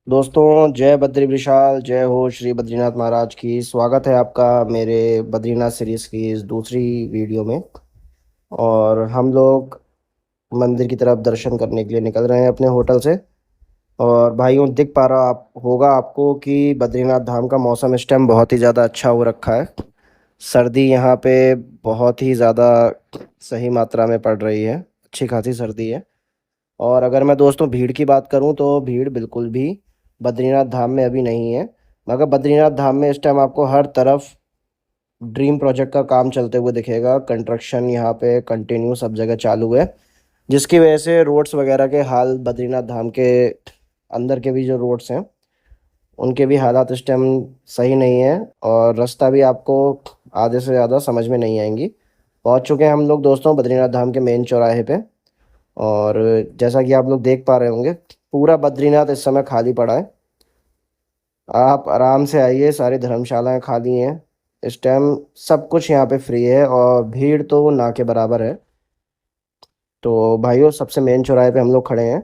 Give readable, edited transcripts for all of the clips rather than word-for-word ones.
दोस्तों, जय बद्री विशाल, जय हो श्री बद्रीनाथ महाराज की। स्वागत है आपका मेरे बद्रीनाथ सीरीज की इस दूसरी वीडियो में। और हम लोग मंदिर की तरफ दर्शन करने के लिए निकल रहे हैं अपने होटल से। और भाइयों, दिख पा रहा आप होगा आपको कि बद्रीनाथ धाम का मौसम इस टाइम बहुत ही ज़्यादा अच्छा हो रखा है। सर्दी यहाँ पे बहुत ही ज़्यादा सही मात्रा में पड़ रही है, अच्छी खासी सर्दी है। और अगर मैं दोस्तों भीड़ की बात करूं तो भीड़ बिल्कुल भी बद्रीनाथ धाम में अभी नहीं है। मगर बद्रीनाथ धाम में इस टाइम आपको हर तरफ ड्रीम प्रोजेक्ट का काम चलते हुए दिखेगा। कंस्ट्रक्शन यहाँ पे कंटिन्यू सब जगह चालू है, जिसकी वजह से रोड्स वगैरह के हाल, बद्रीनाथ धाम के अंदर के भी जो रोड्स हैं उनके भी हालात इस टाइम सही नहीं है। और रास्ता भी आपको आधे से ज़्यादा समझ में नहीं आएंगी। पहुँच चुके हैं हम लोग दोस्तों बद्रीनाथ धाम के मेन चौराहे पे। और जैसा कि आप लोग देख पा रहे होंगे, पूरा बद्रीनाथ इस समय खाली पड़ा है। आप आराम से आइए, सारी धर्मशालाएं खाली हैं इस टाइम। सब कुछ यहाँ पे फ्री है और भीड़ तो ना के बराबर है। तो भाइयों, सबसे मेन चौराहे पे हम लोग खड़े हैं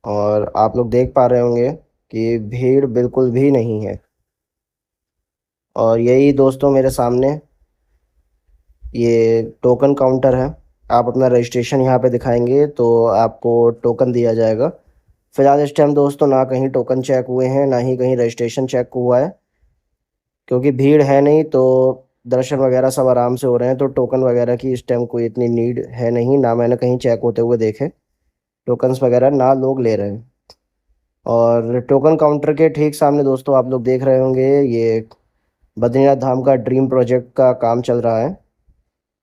और आप लोग देख पा रहे होंगे कि भीड़ बिल्कुल भी नहीं है। और यही दोस्तों मेरे सामने ये टोकन काउंटर है। आप अपना रजिस्ट्रेशन यहाँ पे दिखाएंगे तो आपको टोकन दिया जाएगा। फिलहाल इस टाइम दोस्तों ना कहीं टोकन चेक हुए हैं, ना ही कहीं रजिस्ट्रेशन चेक हुआ है, क्योंकि भीड़ है नहीं। तो दर्शन वगैरह सब आराम से हो रहे हैं, तो टोकन वगैरह की इस टाइम कोई इतनी नीड है नहीं। ना मैंने कहीं चेक होते हुए देखे टोकन्स वगैरह, ना लोग ले रहे हैं। और टोकन काउंटर के ठीक सामने दोस्तों आप लोग देख रहे होंगे, ये बद्रीनाथ धाम का ड्रीम प्रोजेक्ट का काम चल रहा है,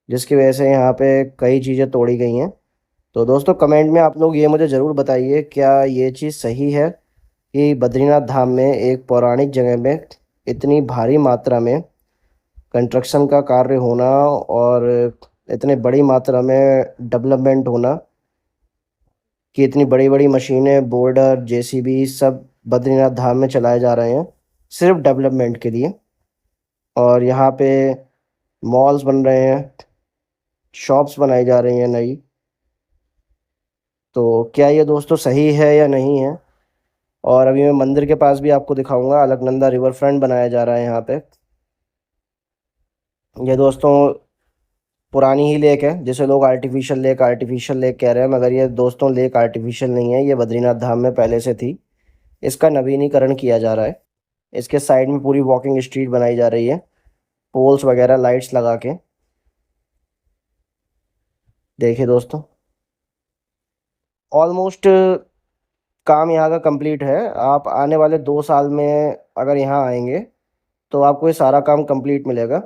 जिसकी वजह से यहाँ पे कई चीज़ें तोड़ी गई हैं। तो दोस्तों, कमेंट में आप लोग ये मुझे ज़रूर बताइए, क्या ये चीज़ सही है कि बद्रीनाथ धाम में एक पौराणिक जगह में इतनी भारी मात्रा में कंस्ट्रक्शन का कार्य होना और इतने बड़ी मात्रा में डेवलपमेंट होना, कि इतनी बड़ी बड़ी मशीनें, बोल्डर, जेसीबी सब बद्रीनाथ धाम में चलाए जा रहे हैं सिर्फ डेवलपमेंट के लिए। और यहाँ पे मॉल्स बन रहे हैं, शॉप्स बनाई जा रही हैं नई। तो क्या ये दोस्तों सही है या नहीं है? और अभी मैं मंदिर के पास भी आपको दिखाऊंगा, अलकनंदा रिवर फ्रंट बनाया जा रहा है यहाँ पे। ये दोस्तों पुरानी ही लेक है, जिसे लोग आर्टिफिशियल लेक कह रहे हैं, मगर ये दोस्तों लेक आर्टिफिशियल नहीं है, ये बद्रीनाथ धाम में पहले से थी। इसका नवीनीकरण किया जा रहा है। इसके साइड में पूरी वॉकिंग स्ट्रीट बनाई जा रही है, पोल्स वगैरह लाइट्स लगा के। देखिए दोस्तों, ऑलमोस्ट काम यहाँ का कंप्लीट है। आप आने वाले 2 साल में अगर यहाँ आएंगे तो आपको ये सारा काम कंप्लीट मिलेगा।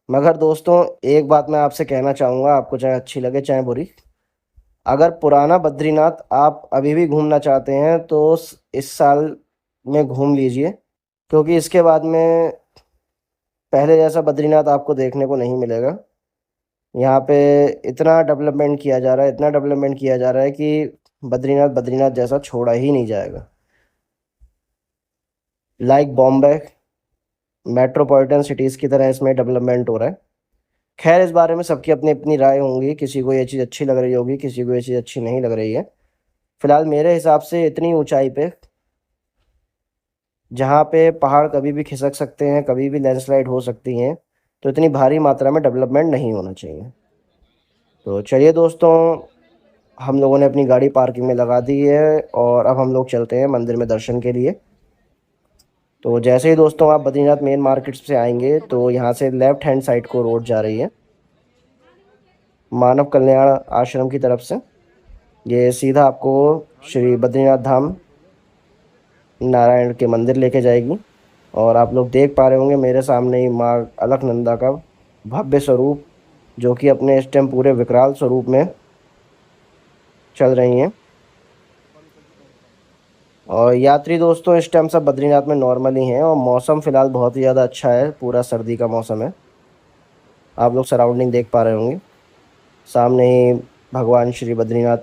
मगर दोस्तों, एक बात मैं आपसे कहना चाहूँगा, आपको चाहे अच्छी लगे चाहे बुरी, अगर पुराना बद्रीनाथ आप अभी भी घूमना चाहते हैं तो इस साल में घूम लीजिए, क्योंकि इसके बाद में पहले जैसा बद्रीनाथ आपको देखने को नहीं मिलेगा। यहाँ पे इतना डेवलपमेंट किया जा रहा है, इतना डेवलपमेंट किया जा रहा है कि बद्रीनाथ बद्रीनाथ जैसा छोड़ा ही नहीं जाएगा। लाइक बॉम्बे मेट्रोपॉलिटन सिटीज़ की तरह इसमें डेवलपमेंट हो रहा है। खैर, इस बारे में सबकी अपनी अपनी राय होंगी, किसी को ये चीज़ अच्छी लग रही होगी, किसी को ये चीज़ अच्छी नहीं लग रही है। फिलहाल मेरे हिसाब से इतनी ऊंचाई पे, जहाँ पे पहाड़ कभी भी खिसक सकते हैं, कभी भी लैंडस्लाइड हो सकती हैं, तो इतनी भारी मात्रा में डेवलपमेंट नहीं होना चाहिए। तो चलिए दोस्तों, हम लोगों ने अपनी गाड़ी पार्किंग में लगा दी है और अब हम लोग चलते हैं मंदिर में दर्शन के लिए। तो जैसे ही दोस्तों आप बद्रीनाथ मेन मार्केट से आएंगे तो यहाँ से लेफ्ट हैंड साइड को रोड जा रही है मानव कल्याण आश्रम की तरफ से। ये सीधा आपको श्री बद्रीनाथ धाम नारायण के मंदिर लेके जाएगी। और आप लोग देख पा रहे होंगे मेरे सामने ही माँ अलकनंदा का भव्य स्वरूप, जो कि अपने इस टाइम पूरे विकराल स्वरूप में चल रही हैं। और यात्री दोस्तों इस टाइम सब बद्रीनाथ में नॉर्मल ही हैं और मौसम फ़िलहाल बहुत ही ज़्यादा अच्छा है, पूरा सर्दी का मौसम है। आप लोग सराउंडिंग देख पा रहे होंगे, सामने ही भगवान श्री बद्रीनाथ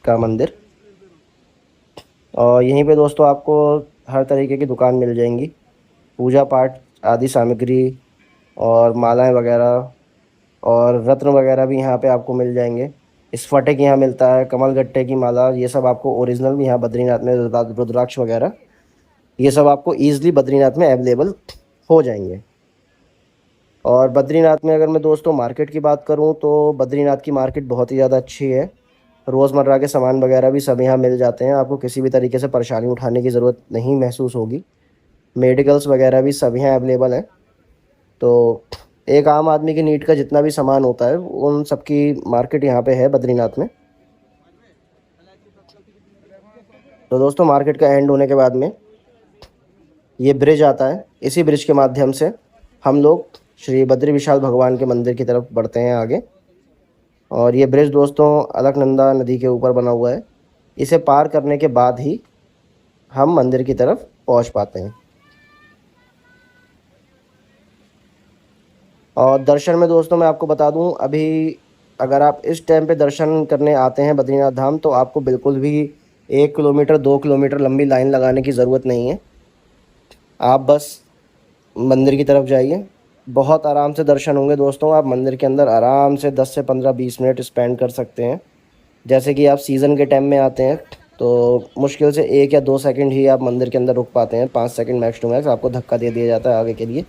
का मंदिर। और यहीं पे दोस्तों आपको हर तरीके की दुकान मिल जाएंगी, पूजा पाठ आदि सामग्री और मालाएं वगैरह और रत्न वगैरह भी यहाँ पे आपको मिल जाएंगे। स्फटिक यहाँ मिलता है, कमलगट्टे की माला, ये सब आपको ओरिजिनल भी यहाँ बद्रीनाथ में, रुद्राक्ष वगैरह ये सब आपको ईजिली बद्रीनाथ में अवेलेबल हो जाएंगे। और बद्रीनाथ में अगर मैं दोस्तों मार्केट की बात करूँ तो बद्रीनाथ की मार्केट बहुत ही ज़्यादा अच्छी है। रोज़मर्रा के सामान वगैरह भी सब यहाँ मिल जाते हैं, आपको किसी भी तरीके से परेशानी उठाने की ज़रूरत नहीं महसूस होगी। मेडिकल्स वगैरह भी सब यहाँ अवेलेबल हैं। तो एक आम आदमी की नीड का जितना भी सामान होता है उन सबकी मार्केट यहाँ पे है बद्रीनाथ में। तो दोस्तों मार्केट का एंड होने के बाद में ये ब्रिज आता है, इसी ब्रिज के माध्यम से हम लोग श्री बद्री विशाल भगवान के मंदिर की तरफ बढ़ते हैं आगे। और ये ब्रिज दोस्तों अलकनंदा नदी के ऊपर बना हुआ है। इसे पार करने के बाद ही हम मंदिर की तरफ पहुंच पाते हैं। और दर्शन में दोस्तों मैं आपको बता दूं, अभी अगर आप इस टाइम पे दर्शन करने आते हैं बद्रीनाथ धाम तो आपको बिल्कुल भी 1 किलोमीटर 2 किलोमीटर लंबी लाइन लगाने की ज़रूरत नहीं है। आप बस मंदिर की तरफ जाइए, बहुत आराम से दर्शन होंगे दोस्तों। आप मंदिर के अंदर आराम से 10 से 15-20 मिनट स्पेंड कर सकते हैं। जैसे कि आप सीज़न के टाइम में आते हैं तो मुश्किल से 1 या 2 सेकंड ही आप मंदिर के अंदर रुक पाते हैं, 5 सेकंड मैक्स टू मैक्स आपको धक्का दे दिया जाता है आगे के लिए।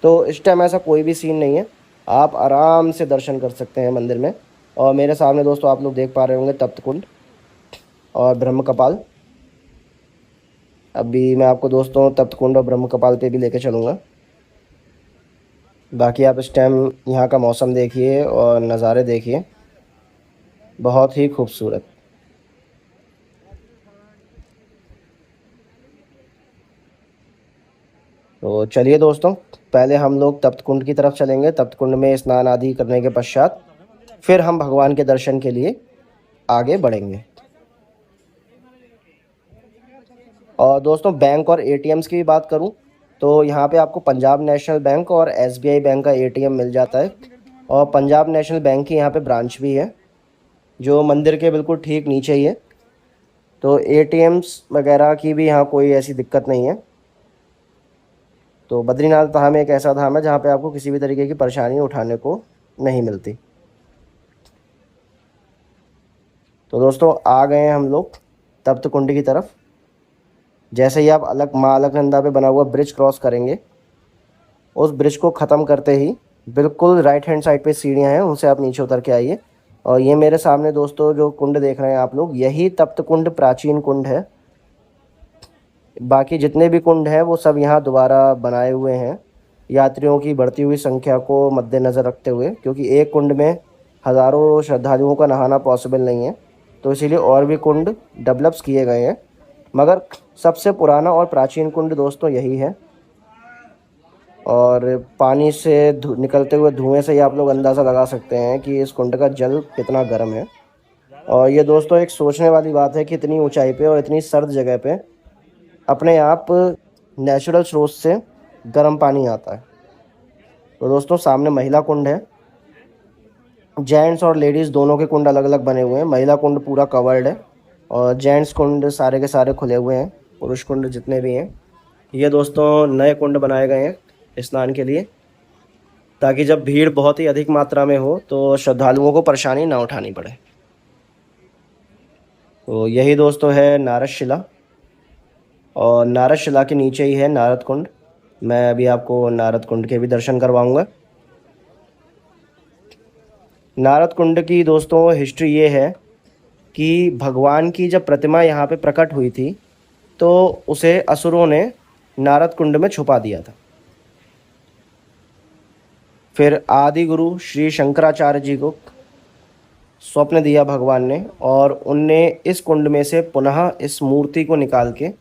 तो इस टाइम ऐसा कोई भी सीन नहीं है, आप आराम से दर्शन कर सकते हैं मंदिर में। और मेरे सामने दोस्तों आप लोग देख पा रहे होंगे तप्त कुंड और ब्रह्म कपाल। अभी मैं आपको दोस्तों तप्त कुंड और ब्रह्म कपाल पे भी लेके चलूँगा। बाकी आप इस टाइम यहाँ का मौसम देखिए और नज़ारे देखिए, बहुत ही खूबसूरत। तो चलिए दोस्तों, पहले हम लोग तप्त कुंड की तरफ चलेंगे। तप्त कुंड में स्नान आदि करने के पश्चात फिर हम भगवान के दर्शन के लिए आगे बढ़ेंगे। और दोस्तों बैंक और एटीएम्स की भी बात करूं तो यहाँ पे आपको पंजाब नेशनल बैंक और एसबीआई बैंक का एटीएम मिल जाता है। और पंजाब नेशनल बैंक की यहाँ पे ब्रांच भी है जो मंदिर के बिल्कुल ठीक नीचे ही है। तो एटीएम्स वगैरह की भी यहाँ कोई ऐसी दिक्कत नहीं है। तो बद्रीनाथ धाम एक ऐसा धाम है जहाँ पे आपको किसी भी तरीके की परेशानी उठाने को नहीं मिलती। तो दोस्तों आ गए हैं हम लोग तप्त कुंड की तरफ। जैसे ही आप माँ अलकनंदा पे बना हुआ ब्रिज क्रॉस करेंगे, उस ब्रिज को ख़त्म करते ही बिल्कुल राइट हैंड साइड पे सीढ़ियाँ हैं, उनसे आप नीचे उतर के आइए। और ये मेरे सामने दोस्तों जो कुंड देख रहे हैं आप लोग, यही तप्त कुंड प्राचीन कुंड है। बाकी जितने भी कुंड हैं वो सब यहाँ दोबारा बनाए हुए हैं यात्रियों की बढ़ती हुई संख्या को मद्देनज़र रखते हुए, क्योंकि एक कुंड में हज़ारों श्रद्धालुओं का नहाना पॉसिबल नहीं है। तो इसीलिए और भी कुंड डेवलप्स किए गए हैं, मगर सबसे पुराना और प्राचीन कुंड दोस्तों यही है। और पानी से निकलते हुए धुएं से ही आप लोग अंदाज़ा लगा सकते हैं कि इस कुंड का जल कितना गर्म है। और ये दोस्तों एक सोचने वाली बात है कि इतनी ऊंचाई पे और इतनी सर्द जगह पे अपने आप नेचुरल स्रोत से गर्म पानी आता है। तो दोस्तों सामने महिला कुंड है। जेंट्स और लेडीज़ दोनों के कुंड अलग अलग बने हुए हैं। महिला कुंड पूरा कवर्ड है और जेंट्स कुंड सारे के सारे खुले हुए हैं, पुरुष कुंड जितने भी हैं। ये दोस्तों नए कुंड बनाए गए हैं स्नान के लिए, ताकि जब भीड़ बहुत ही अधिक मात्रा में हो तो श्रद्धालुओं को परेशानी ना उठानी पड़े। तो यही दोस्तों है नारद शिला, और नारद शिला के नीचे ही है नारद कुंड। मैं अभी आपको नारद कुंड के भी दर्शन करवाऊंगा। नारद कुंड की दोस्तों हिस्ट्री ये है कि भगवान की जब प्रतिमा यहाँ पे प्रकट हुई थी तो उसे असुरों ने नारद कुंड में छुपा दिया था। फिर आदि गुरु श्री शंकराचार्य जी को स्वप्न दिया भगवान ने, और उनने इस कुंड में से पुनः इस मूर्ति को निकाल के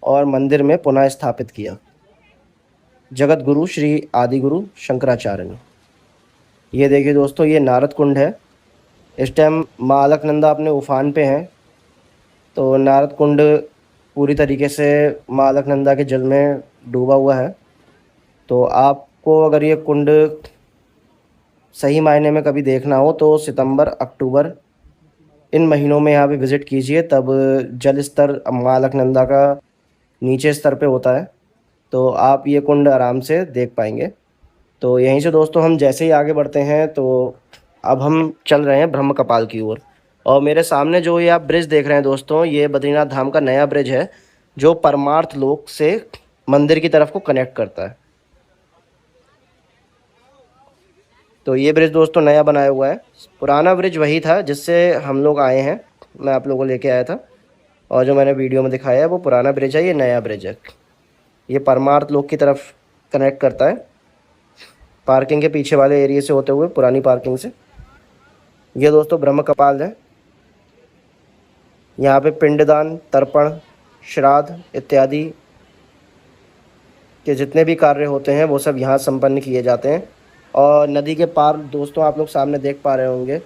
और मंदिर में पुनः स्थापित किया, जगत गुरु श्री आदि गुरु शंकराचार्य ने। ये देखिए दोस्तों, ये नारद कुंड है। इस टाइम माँ अलकनंदा अपने उफान पे हैं, तो नारद कुंड पूरी तरीके से माँ अलकनंदा के जल में डूबा हुआ है। तो आपको अगर ये कुंड सही मायने में कभी देखना हो तो सितंबर अक्टूबर इन महीनों में यहाँ पे विज़िट कीजिए, तब जल स्तर माँ अलकनंदा का नीचे स्तर पे होता है, तो आप ये कुंड आराम से देख पाएंगे। तो यहीं से दोस्तों हम जैसे ही आगे बढ़ते हैं तो अब हम चल रहे हैं ब्रह्म कपाल की ओर। और मेरे सामने जो ये आप ब्रिज देख रहे हैं दोस्तों, ये बद्रीनाथ धाम का नया ब्रिज है जो परमार्थ लोक से मंदिर की तरफ को कनेक्ट करता है। तो ये ब्रिज दोस्तों नया बनाया हुआ है। पुराना ब्रिज वही था जिससे हम लोग आए हैं, मैं आप लोगों को लेके आया था, और जो मैंने वीडियो में दिखाया है वो पुराना ब्रिज है, ये नया ब्रिज है। ये परमार्थ लोक की तरफ कनेक्ट करता है, पार्किंग के पीछे वाले एरिया से होते हुए, पुरानी पार्किंग से। ये दोस्तों ब्रह्म कपाल है। यहाँ पे पिंडदान, तर्पण, श्राद्ध इत्यादि के जितने भी कार्य होते हैं वो सब यहाँ संपन्न किए जाते हैं। और नदी के पार दोस्तों आप लोग सामने देख पा रहे होंगे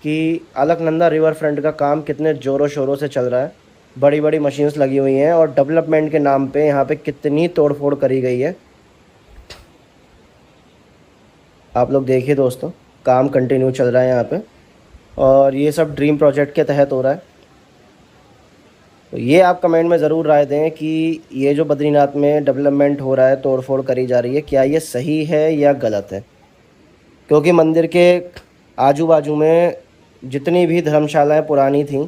कि अलकनंदा रिवर फ्रंट का काम कितने ज़ोरों शोरों से चल रहा है। बड़ी बड़ी मशीन्स लगी हुई हैं और डेवलपमेंट के नाम पे यहाँ पे कितनी तोड़फोड़ करी गई है। आप लोग देखिए दोस्तों, काम कंटिन्यू चल रहा है यहाँ पे, और ये सब ड्रीम प्रोजेक्ट के तहत हो रहा है। तो ये आप कमेंट में ज़रूर राय दें कि ये जो बद्रीनाथ में डेवलपमेंट हो रहा है, तोड़फोड़ करी जा रही है, क्या ये सही है या गलत है। क्योंकि मंदिर के आजू बाजू में जितनी भी धर्मशालाएं पुरानी थीं,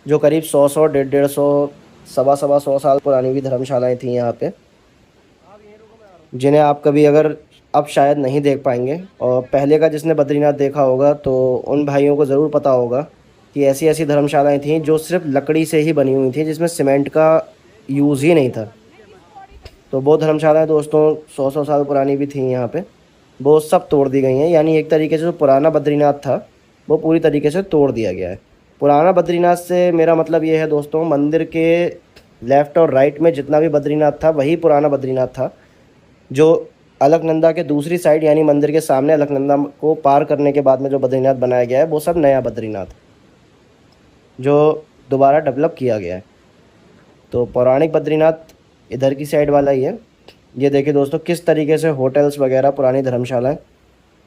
जो करीब 100 150 100 सवा सवा 100 साल पुरानी भी धर्मशालाएं थीं यहाँ पे, जिन्हें आप कभी अगर अब शायद नहीं देख पाएंगे। और पहले का जिसने बद्रीनाथ देखा होगा तो उन भाइयों को ज़रूर पता होगा कि ऐसी ऐसी धर्मशालाएं थीं जो सिर्फ लकड़ी से ही बनी हुई थी, जिसमें सीमेंट का यूज़ ही नहीं था। तो वो धर्मशालाएं दोस्तों 100 साल पुरानी भी थी यहाँ पे, वो सब तोड़ दी गई हैं। यानी एक तरीके से जो पुराना बद्रीनाथ था वो पूरी तरीके से तोड़ दिया गया है। पुराना बद्रीनाथ से मेरा मतलब ये है दोस्तों, मंदिर के लेफ़्ट और राइट में जितना भी बद्रीनाथ था वही पुराना बद्रीनाथ था। जो अलकनंदा के दूसरी साइड यानी मंदिर के सामने अलकनंदा को पार करने के बाद में जो बद्रीनाथ बनाया गया है वो सब नया बद्रीनाथ जो दोबारा डेवलप किया गया है। तो पौराणिक बद्रीनाथ इधर की साइड वाला ही है। ये देखिए दोस्तों किस तरीके से होटल्स वगैरह, पुरानी धर्मशालाएं,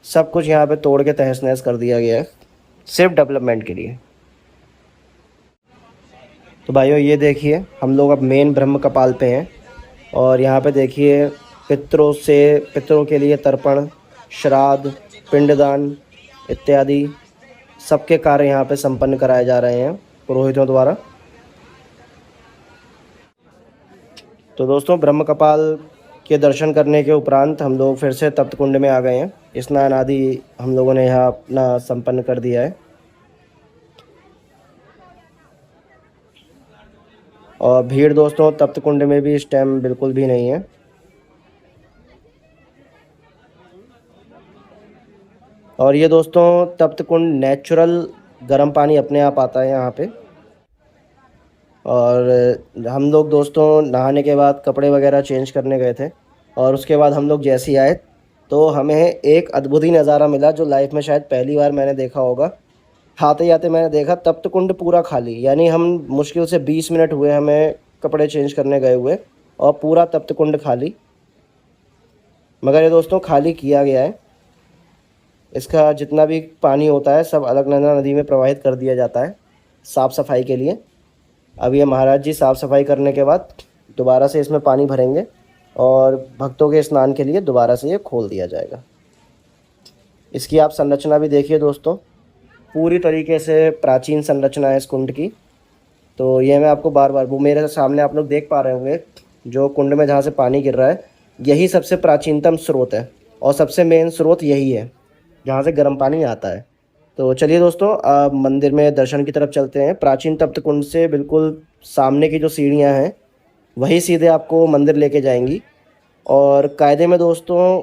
सब कुछ यहाँ पे तोड़ के तहस नहस कर दिया गया है सिर्फ डेवलपमेंट के लिए। तो भाइयों ये देखिए हम लोग अब मेन ब्रह्म कपाल पे हैं, और यहाँ पे देखिए पितरों के लिए तर्पण, श्राद्ध, पिंडदान इत्यादि सबके कार्य यहाँ पे संपन्न कराए जा रहे हैं पुरोहितों द्वारा। तो दोस्तों ब्रह्म कपाल के दर्शन करने के उपरांत हम लोग फिर से तप्त कुंड में आ गए हैं। स्नान आदि हम लोगों ने यहाँ अपना संपन्न कर दिया है, और भीड़ दोस्तों तप्त कुंड में भी इस टाइम बिल्कुल भी नहीं है। और ये दोस्तों तप्त कुंड नेचुरल गर्म पानी अपने आप आता है यहाँ पे। और हम लोग दोस्तों नहाने के बाद कपड़े वगैरह चेंज करने गए थे, और उसके बाद हम लोग जैसे ही आए तो हमें एक अद्भुत ही नज़ारा मिला जो लाइफ में शायद पहली बार मैंने देखा होगा। आते आते मैंने देखा तप्त कुंड पूरा खाली, यानी हम मुश्किल से 20 मिनट हुए हमें कपड़े चेंज करने गए हुए, और पूरा तप्त कुंड खाली। मगर ये दोस्तों खाली किया गया है, इसका जितना भी पानी होता है सब अलकनंदा नदी में प्रवाहित कर दिया जाता है साफ़ सफाई के लिए। अब ये महाराज जी साफ़ सफाई करने के बाद दोबारा से इसमें पानी भरेंगे और भक्तों के स्नान के लिए दोबारा से ये खोल दिया जाएगा। इसकी आप संरचना भी देखिए दोस्तों, पूरी तरीके से प्राचीन संरचना है इस कुंड की। तो ये मैं आपको बार बार, वो मेरे सामने आप लोग देख पा रहे होंगे जो कुंड में जहाँ से पानी गिर रहा है, यही सबसे प्राचीनतम स्रोत है और सबसे मेन स्रोत यही है जहाँ से गर्म पानी आता है। तो चलिए दोस्तों अब मंदिर में दर्शन की तरफ चलते हैं। प्राचीन तप्त कुंड से बिल्कुल सामने की जो सीढ़ियाँ हैं वही सीधे आपको मंदिर लेके जाएंगी, और कायदे में दोस्तों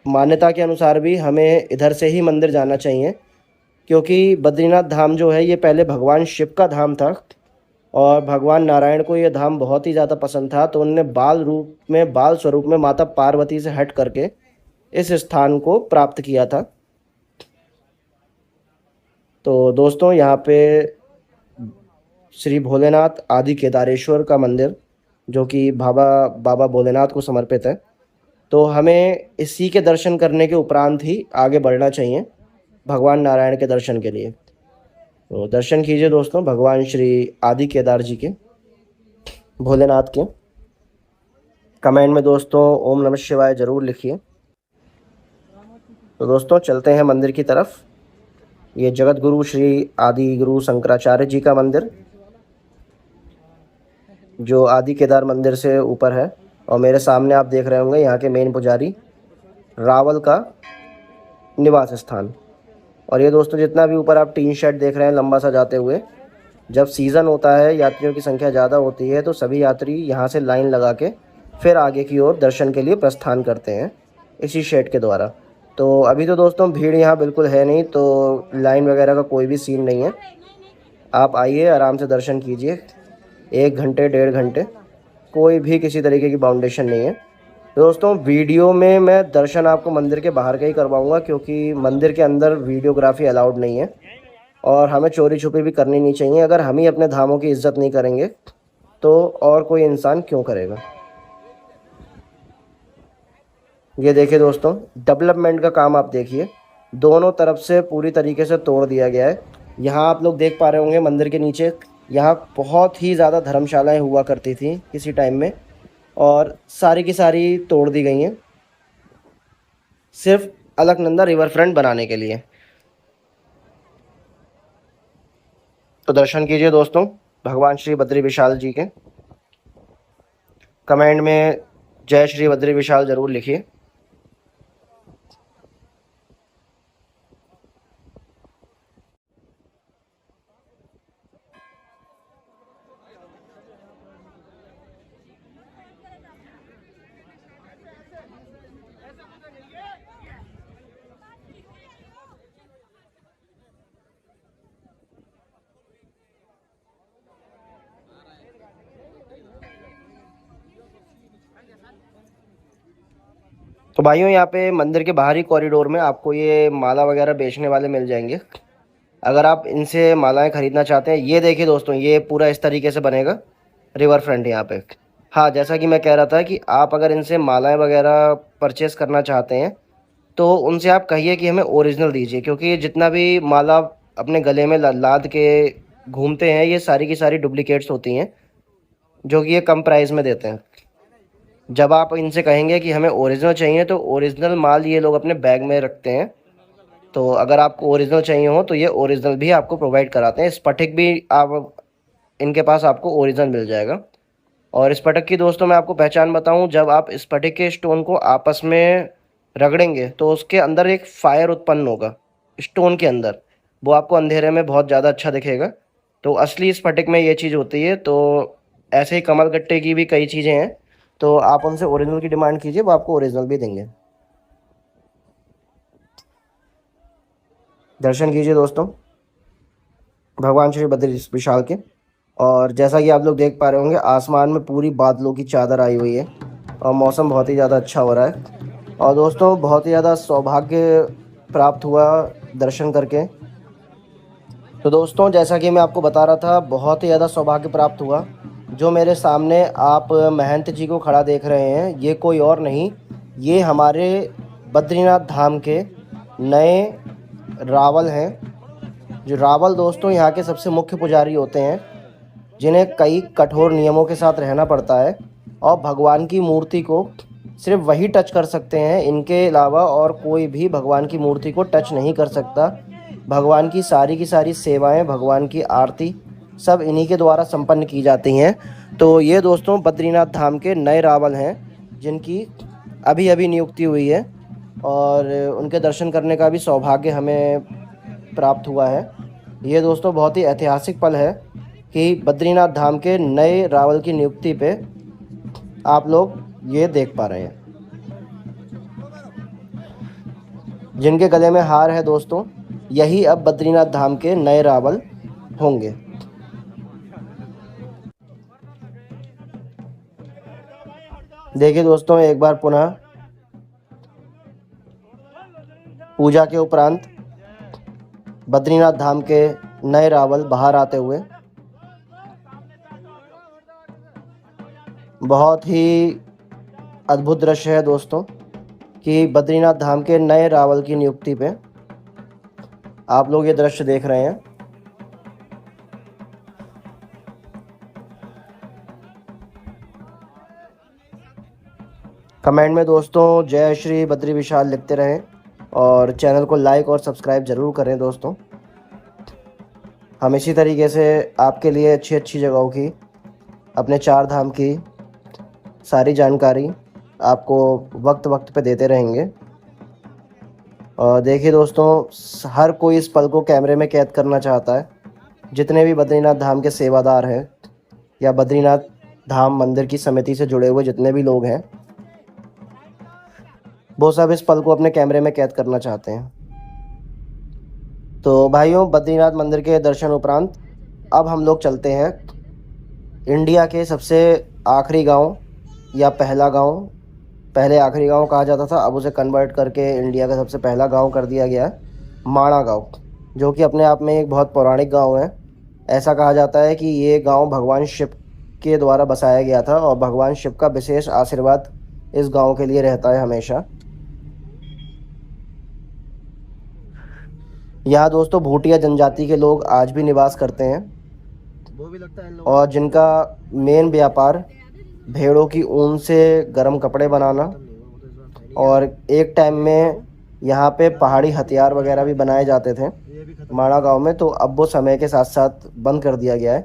मान्यता के अनुसार भी हमें इधर से ही मंदिर जाना चाहिए, क्योंकि बद्रीनाथ धाम जो है ये पहले भगवान शिव का धाम था, और भगवान नारायण को ये धाम बहुत ही ज़्यादा पसंद था। तो उनने बाल स्वरूप में माता पार्वती से हट करके इस स्थान को प्राप्त किया था। तो दोस्तों यहाँ पे श्री भोलेनाथ आदि केदारेश्वर का मंदिर जो कि बाबा भोलेनाथ को समर्पित है, तो हमें इसी के दर्शन करने के उपरांत ही आगे बढ़ना चाहिए भगवान नारायण के दर्शन के लिए। तो दर्शन कीजिए दोस्तों भगवान श्री आदि केदार जी के, भोलेनाथ के। कमेंट में दोस्तों ओम नमः शिवाय ज़रूर लिखिए। तो दोस्तों चलते हैं मंदिर की तरफ। ये जगत गुरु श्री आदि गुरु शंकराचार्य जी का मंदिर, जो आदि केदार मंदिर से ऊपर है। और मेरे सामने आप देख रहे होंगे यहाँ के मेन पुजारी रावल का निवास स्थान। और ये दोस्तों जितना भी ऊपर आप टीन शेड देख रहे हैं लंबा सा जाते हुए, जब सीज़न होता है, यात्रियों की संख्या ज़्यादा होती है, तो सभी यात्री यहाँ से लाइन लगा के फिर आगे की ओर दर्शन के लिए प्रस्थान करते हैं इसी शेड के द्वारा। तो अभी तो दोस्तों भीड़ यहाँ बिल्कुल है नहीं, तो लाइन वगैरह का कोई भी सीन नहीं है। आप आइए, आराम से दर्शन कीजिए, 1 घंटे 1.5 घंटे, कोई भी किसी तरीके की बाउंडेशन नहीं है। तो दोस्तों वीडियो में मैं दर्शन आपको मंदिर के बाहर का ही करवाऊँगा, क्योंकि मंदिर के अंदर वीडियोग्राफी अलाउड नहीं है और हमें चोरी छुपी भी करनी नहीं चाहिए। अगर हम ही अपने धामों की इज्जत नहीं करेंगे तो और कोई इंसान क्यों करेगा। ये देखिए दोस्तों, डेवलपमेंट का काम आप देखिए, दोनों तरफ से पूरी तरीके से तोड़ दिया गया है। यहाँ आप लोग देख पा रहे होंगे मंदिर के नीचे, यहाँ बहुत ही ज़्यादा धर्मशालाएं हुआ करती थी किसी टाइम में, और सारी की सारी तोड़ दी गई हैं सिर्फ अलकनंदा रिवर फ्रंट बनाने के लिए। तो दर्शन कीजिए दोस्तों भगवान श्री बद्री विशाल जी के। कमेंट में जय श्री बद्री विशाल ज़रूर लिखिए। तो भाइयों, यहाँ पे मंदिर के बाहरी कॉरिडोर में आपको ये माला वगैरह बेचने वाले मिल जाएंगे। अगर आप इनसे मालाएं खरीदना चाहते हैं, ये देखिए दोस्तों, ये पूरा इस तरीके से बनेगा रिवर फ्रंट यहाँ पे। हाँ, जैसा कि मैं कह रहा था कि आप अगर इनसे मालाएं वगैरह परचेस करना चाहते हैं तो उनसे आप कहिए कि हमें ओरिजिनल दीजिए, क्योंकि ये जितना भी माला अपने गले में लाद के घूमते हैं, ये सारी की सारी डुप्लीकेट्स होती हैं, जो कि ये कम प्राइस में देते हैं। जब आप इनसे कहेंगे कि हमें ओरिजिनल चाहिए, तो ओरिजिनल माल ये लोग अपने बैग में रखते हैं। तो अगर आपको ओरिजिनल चाहिए हो तो ये ओरिजिनल भी आपको प्रोवाइड कराते हैं। स्फटिक भी आप इनके पास आपको ओरिजिनल मिल जाएगा। और स्फटिक की दोस्तों मैं आपको पहचान बताऊं, जब आप स्फटिक के स्टोन को आपस में रगड़ेंगे तो उसके अंदर एक फायर उत्पन्न होगा स्टोन के अंदर, वो आपको अंधेरे में बहुत ज़्यादा अच्छा दिखेगा। तो असली स्फटिक में ये चीज़ होती है। तो ऐसे ही कमल गट्टे की भी कई चीज़ें हैं, तो आप उनसे ओरिजिनल की डिमांड कीजिए, वो आपको ओरिजिनल भी देंगे। दर्शन कीजिए दोस्तों भगवान श्री बद्री विशाल के। और जैसा कि आप लोग देख पा रहे होंगे, आसमान में पूरी बादलों की चादर आई हुई है और मौसम बहुत ही ज़्यादा अच्छा हो रहा है। और दोस्तों बहुत ही ज़्यादा सौभाग्य प्राप्त हुआ दर्शन करके। तो दोस्तों जैसा कि मैं आपको बता रहा था, बहुत ही ज़्यादा सौभाग्य प्राप्त हुआ। जो मेरे सामने आप महंत जी को खड़ा देख रहे हैं, ये कोई और नहीं, ये हमारे बद्रीनाथ धाम के नए रावल हैं। जो रावल दोस्तों यहाँ के सबसे मुख्य पुजारी होते हैं, जिन्हें कई कठोर नियमों के साथ रहना पड़ता है और भगवान की मूर्ति को सिर्फ वही टच कर सकते हैं, इनके अलावा और कोई भी भगवान की मूर्ति को टच नहीं कर सकता। भगवान की सारी सेवाएं, भगवान की आरती सब इन्हीं के द्वारा संपन्न की जाती हैं। तो ये दोस्तों बद्रीनाथ धाम के नए रावल हैं, जिनकी अभी अभी नियुक्ति हुई है और उनके दर्शन करने का भी सौभाग्य हमें प्राप्त हुआ है। ये दोस्तों बहुत ही ऐतिहासिक पल है कि बद्रीनाथ धाम के नए रावल की नियुक्ति पे आप लोग ये देख पा रहे हैं। जिनके गले में हार है दोस्तों, यही अब बद्रीनाथ धाम के नए रावल होंगे। देखिए दोस्तों, एक बार पुनः पूजा के उपरांत बद्रीनाथ धाम के नए रावल बाहर आते हुए। बहुत ही अद्भुत दृश्य है दोस्तों कि बद्रीनाथ धाम के नए रावल की नियुक्ति पे आप लोग ये दृश्य देख रहे हैं। कमेंट में दोस्तों जय श्री बद्री विशाल लिखते रहें और चैनल को लाइक और सब्सक्राइब ज़रूर करें दोस्तों। हम इसी तरीके से आपके लिए अच्छी अच्छी जगहों की, अपने चार धाम की सारी जानकारी आपको वक्त वक्त पे देते रहेंगे। और देखिए दोस्तों, हर कोई इस पल को कैमरे में कैद करना चाहता है। जितने भी बद्रीनाथ धाम के सेवादार हैं या बद्रीनाथ धाम मंदिर की समिति से जुड़े हुए जितने भी लोग हैं, वो सब इस पल को अपने कैमरे में कैद करना चाहते हैं। तो भाइयों, बद्रीनाथ मंदिर के दर्शन उपरांत अब हम लोग चलते हैं इंडिया के सबसे आखिरी गांव, या पहला गांव। पहले आखिरी गांव कहा जाता था, अब उसे कन्वर्ट करके इंडिया का सबसे पहला गांव कर दिया गया है, माणा गांव, जो कि अपने आप में एक बहुत पौराणिक गांव है। ऐसा कहा जाता है कि ये गांव भगवान शिव के द्वारा बसाया गया था और भगवान शिव का विशेष आशीर्वाद इस गांव के लिए रहता है हमेशा। यहाँ दोस्तों भूटिया जनजाति के लोग आज भी निवास करते हैं, वो भी लगता है, और जिनका मेन व्यापार भेड़ों की ऊन से गर्म कपड़े बनाना, और एक टाइम में यहाँ पे पहाड़ी हथियार वगैरह भी बनाए जाते थे माणा गांव में। तो अब वो समय के साथ साथ बंद कर दिया गया है।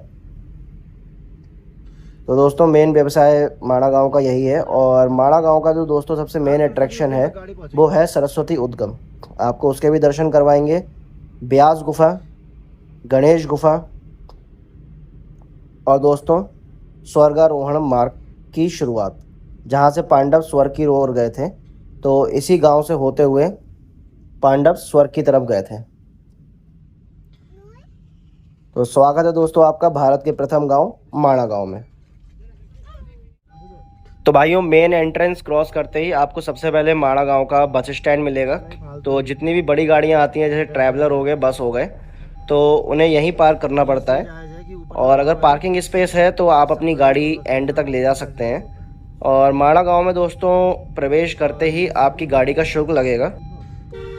तो दोस्तों मेन व्यवसाय माणा गांव का यही है। और माणा गांव का जो दोस्तों सबसे मेन अट्रैक्शन है वो है सरस्वती उद्गम। आपको उसके भी दर्शन करवाएंगे। ब्यास गुफा, गणेश गुफा, और दोस्तों स्वर्गारोहण मार्ग की शुरुआत, जहाँ से पांडव स्वर्ग की ओर गए थे। तो इसी गांव से होते हुए पांडव स्वर्ग की तरफ गए थे। तो स्वागत है दोस्तों आपका भारत के प्रथम गांव माणा गांव में। तो भाइयों, मेन एंट्रेंस क्रॉस करते ही आपको सबसे पहले माणा गांव का बस स्टैंड मिलेगा। तो जितनी भी बड़ी गाड़ियां आती हैं, जैसे ट्रैवलर हो गए, बस हो गए, तो उन्हें यहीं पार्क करना पड़ता है। और अगर पार्किंग स्पेस है तो आप अपनी गाड़ी एंड तक ले जा सकते हैं। और माणा गांव में दोस्तों प्रवेश करते ही आपकी गाड़ी का शुल्क लगेगा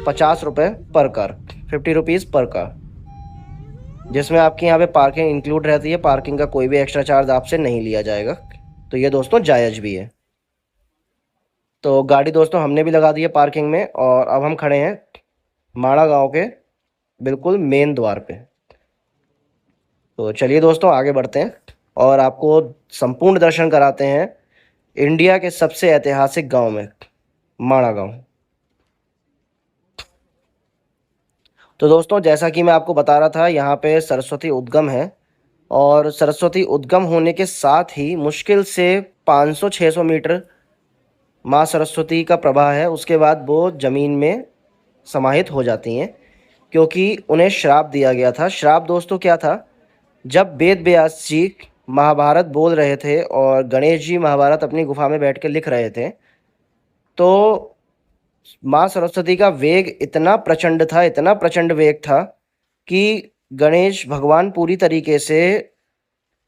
50 रुपये पर कार, 50 रुपीज़ पर कार, जिसमें आपकी यहाँ पे पार्किंग इंक्लूड रहती है। पार्किंग का कोई भी एक्स्ट्रा चार्ज आपसे नहीं लिया जाएगा। तो ये दोस्तों जायज़ भी है। तो गाड़ी दोस्तों हमने भी लगा दी है पार्किंग में, और अब हम खड़े हैं माणा गांव के बिल्कुल मेन द्वार पे। तो चलिए दोस्तों आगे बढ़ते हैं और आपको संपूर्ण दर्शन कराते हैं इंडिया के सबसे ऐतिहासिक गांव में, माणा गांव। तो दोस्तों जैसा कि मैं आपको बता रहा था, यहाँ पे सरस्वती उद्गम है, और सरस्वती उद्गम होने के साथ ही मुश्किल से 500-600 मीटर माँ सरस्वती का प्रवाह है। उसके बाद वो ज़मीन में समाहित हो जाती हैं, क्योंकि उन्हें श्राप दिया गया था। श्राप दोस्तों क्या था? जब वेद व्यास जी महाभारत बोल रहे थे और गणेश जी महाभारत अपनी गुफा में बैठ कर लिख रहे थे, तो माँ सरस्वती का वेग इतना प्रचंड था, इतना प्रचंड वेग था कि गणेश भगवान पूरी तरीके से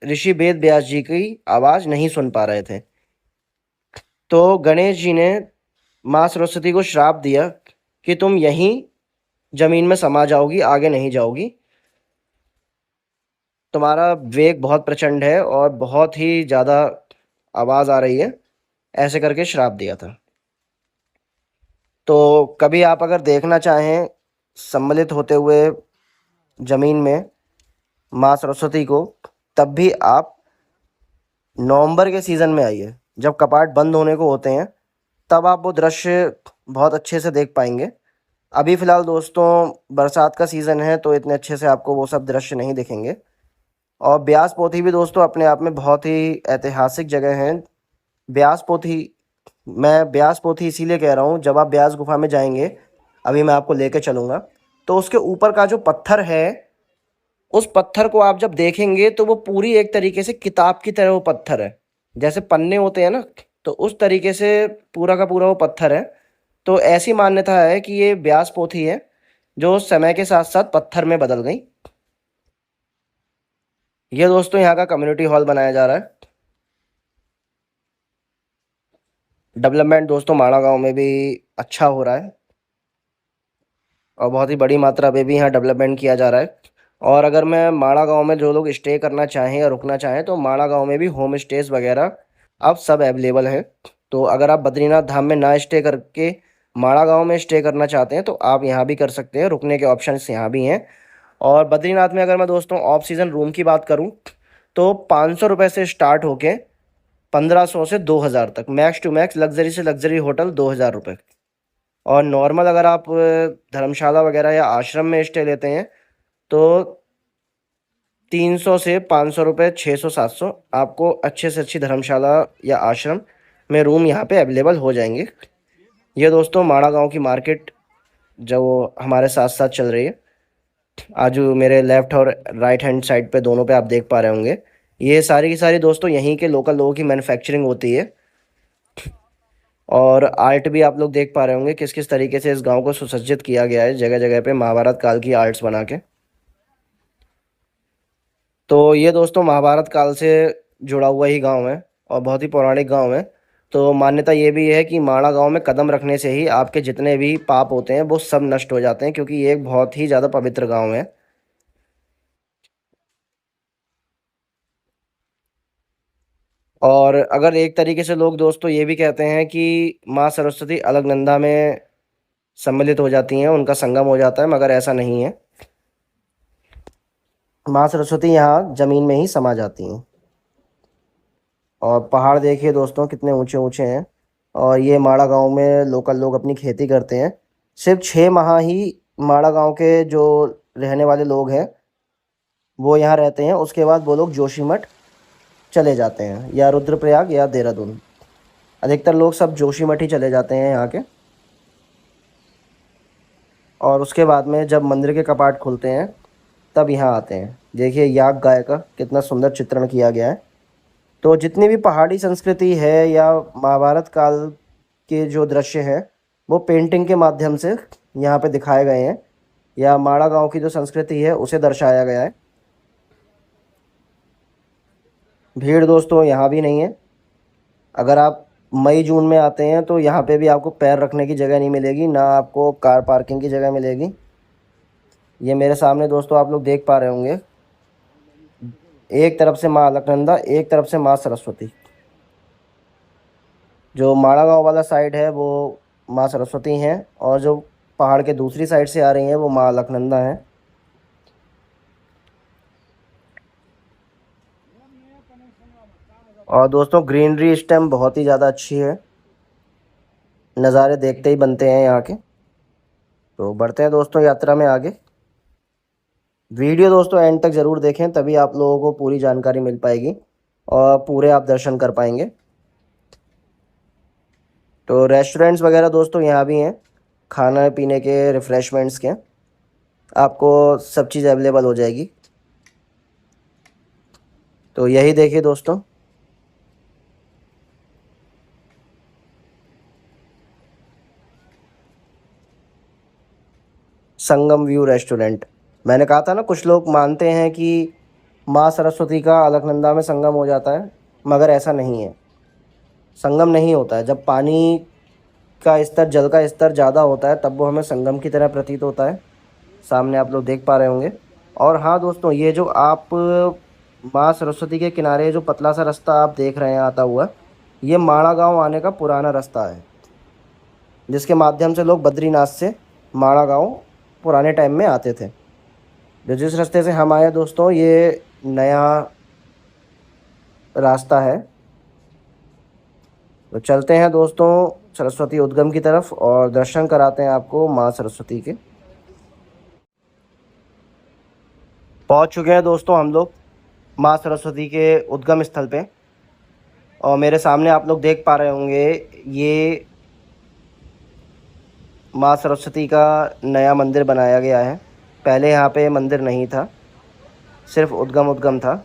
ऋषि वेद व्यास जी की आवाज़ नहीं सुन पा रहे थे। तो गणेश जी ने माँ सरस्वती को श्राप दिया कि तुम यहीं जमीन में समा जाओगी, आगे नहीं जाओगी, तुम्हारा वेग बहुत प्रचंड है और बहुत ही ज़्यादा आवाज़ आ रही है, ऐसे करके श्राप दिया था। तो कभी आप अगर देखना चाहें सम्मिलित होते हुए ज़मीन में माँ सरस्वती को, तब भी आप नवंबर के सीज़न में आइए, जब कपाट बंद होने को होते हैं, तब आप वो दृश्य बहुत अच्छे से देख पाएंगे। अभी फ़िलहाल दोस्तों बरसात का सीज़न है, तो इतने अच्छे से आपको वो सब दृश्य नहीं दिखेंगे। और ब्यास पोथी भी दोस्तों अपने आप में बहुत ही ऐतिहासिक जगह है। ब्यास पोथी, मैं ब्यास पोथी इसीलिए कह रहा हूँ, जब आप ब्यास गुफा में जाएंगे, अभी मैं आपको लेके चलूँगा, तो उसके ऊपर का जो पत्थर है, उस पत्थर को आप जब देखेंगे तो वो पूरी एक तरीके से किताब की तरह वो पत्थर है। जैसे पन्ने होते हैं ना, तो उस तरीके से पूरा का पूरा वो पत्थर है। तो ऐसी मान्यता है कि ये ब्यास पोथी है जो समय के साथ साथ पत्थर में बदल गई। ये दोस्तों यहाँ का कम्युनिटी हॉल बनाया जा रहा है। डेवलपमेंट दोस्तों माणा गांव में भी अच्छा हो रहा है, और बहुत ही बड़ी मात्रा में भी यहाँ डेवलपमेंट किया जा रहा है। और अगर मैं माणा गांव में जो लोग स्टे करना चाहें या रुकना चाहें, तो माणा गांव में भी होम स्टेज वगैरह अब सब अवेलेबल हैं। तो अगर आप बद्रीनाथ धाम में ना स्टे करके माणा गांव में स्टे करना चाहते हैं, तो आप यहाँ भी कर सकते हैं। रुकने के ऑप्शंस यहाँ भी हैं। और बद्रीनाथ में अगर मैं दोस्तों ऑफ सीज़न रूम की बात करूं तो 500 रुपये से स्टार्ट होके 1500 से 2000 तक, मैक्स टू मैक्स लग्जरी से लग्जरी होटल 2000 रुपये। और नॉर्मल अगर आप धर्मशाला वगैरह या आश्रम में स्टे लेते हैं तो 300 से 500 रुपये, 600 700 आपको अच्छे से अच्छी धर्मशाला या आश्रम में रूम यहाँ पे अवेलेबल हो जाएंगे। ये दोस्तों माड़ा गांव की मार्केट जो हमारे साथ साथ चल रही है, आज मेरे लेफ्ट और राइट हैंड साइड पे दोनों पे आप देख पा रहे होंगे, ये सारी की सारी दोस्तों यहीं के लोकल लोगों की मैन्युफैक्चरिंग होती है। और आर्ट भी आप लोग देख पा रहे होंगे किस किस तरीके से इस गांव को सुसज्जित किया गया है, जगह जगह पे महाभारत काल की आर्ट्स बना के। तो ये दोस्तों महाभारत काल से जुड़ा हुआ ही गांव है और बहुत ही पौराणिक गांव है। तो मान्यता ये भी है कि माड़ा गांव में कदम रखने से ही आपके जितने भी पाप होते हैं वो सब नष्ट हो जाते हैं, क्योंकि ये एक बहुत ही ज़्यादा पवित्र गांव है। और अगर एक तरीके से लोग दोस्तों ये भी कहते हैं कि माँ सरस्वती अलकनंदा में सम्मिलित हो जाती हैं, उनका संगम हो जाता है, मगर ऐसा नहीं है। माँ सरस्वती यहाँ ज़मीन में ही समा जाती हैं। और पहाड़ देखिए दोस्तों कितने ऊंचे ऊंचे हैं। और ये माड़ा गांव में लोकल लोग अपनी खेती करते हैं। सिर्फ 6 माह ही माड़ा गांव के जो रहने वाले लोग हैं वो यहाँ रहते हैं, उसके बाद वो लोग जोशीमठ चले जाते हैं या रुद्रप्रयाग या देहरादून। अधिकतर लोग सब जोशीमठ ही चले जाते हैं यहाँ के। और उसके बाद में जब मंदिर के कपाट खुलते हैं तब यहाँ आते हैं। देखिए याक गाय का कितना सुंदर चित्रण किया गया है। तो जितनी भी पहाड़ी संस्कृति है या महाभारत काल के जो दृश्य हैं वो पेंटिंग के माध्यम से यहाँ पे दिखाए गए हैं, या माड़ा गांव की जो संस्कृति है उसे दर्शाया गया है। भीड़ दोस्तों यहाँ भी नहीं है। अगर आप मई जून में आते हैं तो यहाँ पे भी आपको पैर रखने की जगह नहीं मिलेगी, ना आपको कार पार्किंग की जगह मिलेगी। ये मेरे सामने दोस्तों आप लोग देख पा रहे होंगे, एक तरफ से माँ अलकनंदा, एक तरफ से माँ सरस्वती। जो माड़ा गांव वाला साइड है वो माँ सरस्वती हैं, और जो पहाड़ के दूसरी साइड से आ रही हैं वो माँ अलकनंदा हैं। और दोस्तों ग्रीनरी इस टाइम बहुत ही ज़्यादा अच्छी है, नज़ारे देखते ही बनते हैं यहाँ के। तो बढ़ते हैं दोस्तों यात्रा में आगे। वीडियो दोस्तों एंड तक ज़रूर देखें, तभी आप लोगों को पूरी जानकारी मिल पाएगी और पूरे आप दर्शन कर पाएंगे। तो रेस्टोरेंट्स वगैरह दोस्तों यहाँ भी हैं, खाना पीने के, रिफ़्रेशमेंट्स के, आपको सब चीज़ अवेलेबल हो जाएगी। तो यही देखिए दोस्तों, संगम व्यू रेस्टोरेंट। मैंने कहा था ना कुछ लोग मानते हैं कि माँ सरस्वती का अलकनंदा में संगम हो जाता है, मगर ऐसा नहीं है। संगम नहीं होता है। जब पानी का स्तर, जल का स्तर ज़्यादा होता है तब वो हमें संगम की तरह प्रतीत होता है। सामने आप लोग देख पा रहे होंगे। और हाँ दोस्तों, ये जो आप माँ सरस्वती के किनारे जो पतला सा रास्ता आप देख रहे हैं आता हुआ, ये माड़ा गांव आने का पुराना रास्ता है, जिसके माध्यम से लोग बद्रीनाथ से माड़ा गांव पुराने टाइम में आते थे। जो जिस रास्ते से हम आए दोस्तों, ये नया रास्ता है। तो चलते हैं दोस्तों सरस्वती उद्गम की तरफ और दर्शन कराते हैं आपको माँ सरस्वती के। पहुंच चुके हैं दोस्तों हम लोग माँ सरस्वती के उद्गम स्थल पे। और मेरे सामने आप लोग देख पा रहे होंगे, ये माँ सरस्वती का नया मंदिर बनाया गया है। पहले यहाँ पे मंदिर नहीं था, सिर्फ उद्गम था।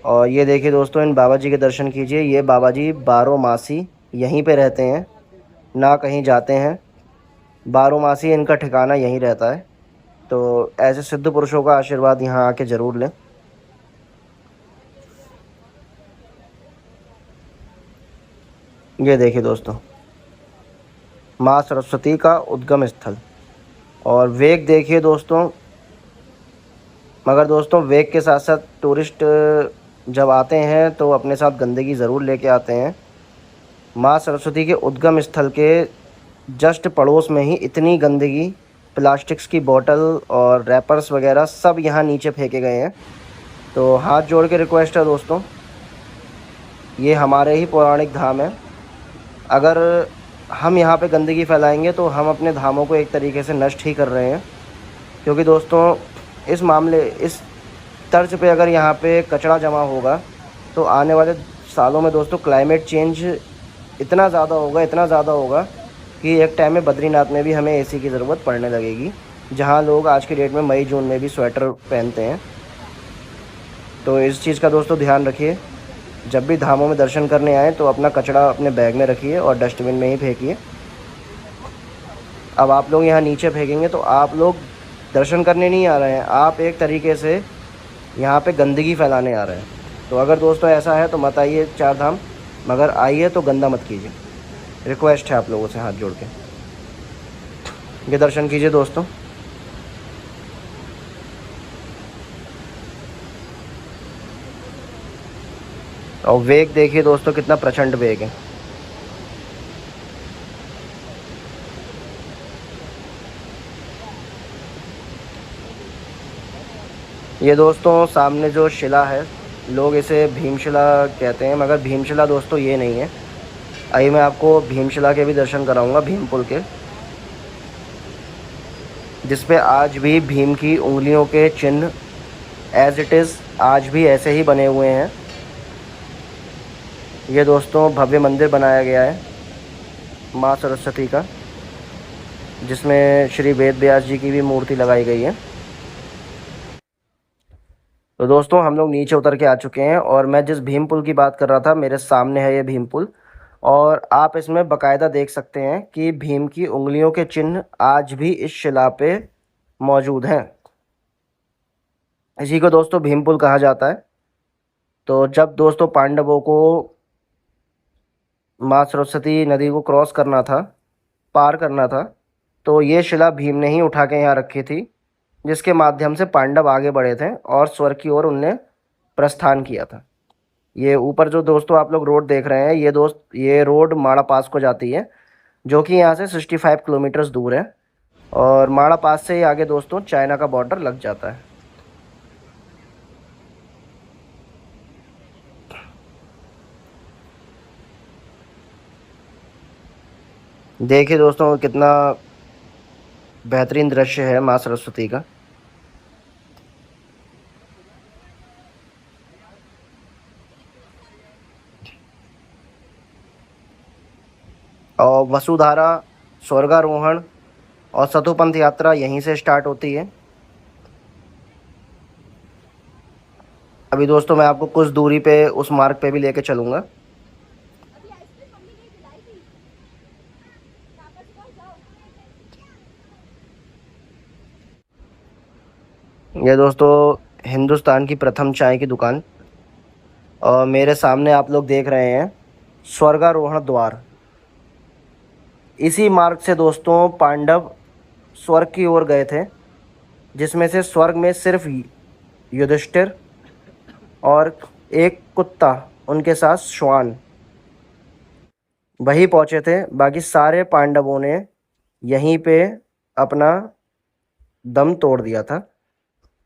और ये देखिए दोस्तों, इन बाबा जी के दर्शन कीजिए। ये बाबा जी 12 मासी यहीं पे रहते हैं, ना कहीं जाते हैं। 12 मासी इनका ठिकाना यहीं रहता है। तो ऐसे सिद्ध पुरुषों का आशीर्वाद यहाँ आके ज़रूर लें। ये देखिए दोस्तों, माँ सरस्वती का उद्गम स्थल। और वेग देखिए दोस्तों। मगर दोस्तों वेग के साथ साथ टूरिस्ट जब आते हैं तो अपने साथ गंदगी ज़रूर लेके आते हैं। माँ सरस्वती के उद्गम स्थल के जस्ट पड़ोस में ही इतनी गंदगी प्लास्टिक्स की बोतल और रैपर्स वगैरह सब यहाँ नीचे फेंके गए हैं। तो हाथ जोड़ के रिक्वेस्ट है दोस्तों, ये हमारे ही पौराणिक धाम है। अगर हम यहाँ पे गंदगी फैलाएंगे तो हम अपने धामों को एक तरीके से नष्ट ही कर रहे हैं। क्योंकि दोस्तों इस तर्ज पे अगर यहाँ पे कचरा जमा होगा तो आने वाले सालों में दोस्तों क्लाइमेट चेंज इतना ज़्यादा होगा कि एक टाइम में बद्रीनाथ में भी हमें एसी की ज़रूरत पड़ने लगेगी, जहाँ लोग आज के डेट में मई जून में भी स्वेटर पहनते हैं। तो इस चीज़ का दोस्तों ध्यान रखिए, जब भी धामों में दर्शन करने आए तो अपना कचरा अपने बैग में रखिए और डस्टबिन में ही फेंकिए। अब आप लोग यहाँ नीचे फेंकेंगे तो आप लोग दर्शन करने नहीं आ रहे हैं, आप एक तरीके से यहाँ पे गंदगी फैलाने आ रहे हैं। तो अगर दोस्तों ऐसा है तो मत आइए चार धाम, मगर आइए तो गंदा मत कीजिए। रिक्वेस्ट है आप लोगों से हाथ जोड़ के, ये दर्शन कीजिए दोस्तों। और वेग देखिए दोस्तों, कितना प्रचंड वेग है। ये दोस्तों सामने जो शिला है, लोग इसे भीमशिला कहते हैं, मगर भीमशिला दोस्तों ये नहीं है। आइए मैं आपको भीमशिला के भी दर्शन कराऊंगा, भीम पुल के, जिस पे आज भी भीम की उंगलियों के चिन्ह एज इट इज़ आज भी ऐसे ही बने हुए हैं। ये दोस्तों भव्य मंदिर बनाया गया है माँ सरस्वती का, जिसमें श्री वेद व्यास जी की भी मूर्ति लगाई गई है। तो दोस्तों हम लोग नीचे उतर के आ चुके हैं और मैं जिस भीम पुल की बात कर रहा था, मेरे सामने है ये भीम पुल। और आप इसमें बाकायदा देख सकते हैं कि भीम की उंगलियों के चिन्ह आज भी इस शिला पे मौजूद हैं। इसी को दोस्तों भीम पुल कहा जाता है। तो जब दोस्तों पांडवों को माँ सरस्वती नदी को क्रॉस करना था, पार करना था, तो ये शिला भीम ने ही उठा के यहाँ रखी थी, जिसके माध्यम से पांडव आगे बढ़े थे और स्वर्ग की ओर उनने प्रस्थान किया था। ये ऊपर जो दोस्तों आप लोग रोड देख रहे हैं, ये रोड माड़ा पास को जाती है, जो कि यहाँ से 65 किलोमीटर्स दूर है। और माड़ा पास से ही आगे दोस्तों चाइना का बॉर्डर लग जाता है। देखिए दोस्तों कितना बेहतरीन दृश्य है माँ सरस्वती का। और वसुधारा, स्वर्गारोहण और सतोपंथ यात्रा यहीं से स्टार्ट होती है। अभी दोस्तों मैं आपको कुछ दूरी पे उस मार्ग पे भी लेके चलूँगा। ये दोस्तों हिंदुस्तान की प्रथम चाय की दुकान, और मेरे सामने आप लोग देख रहे हैं स्वर्गारोहण द्वार। इसी मार्ग से दोस्तों पांडव स्वर्ग की ओर गए थे, जिसमें से स्वर्ग में सिर्फ युधिष्ठिर और एक कुत्ता, उनके साथ श्वान, वही पहुँचे थे। बाकी सारे पांडवों ने यहीं पे अपना दम तोड़ दिया था।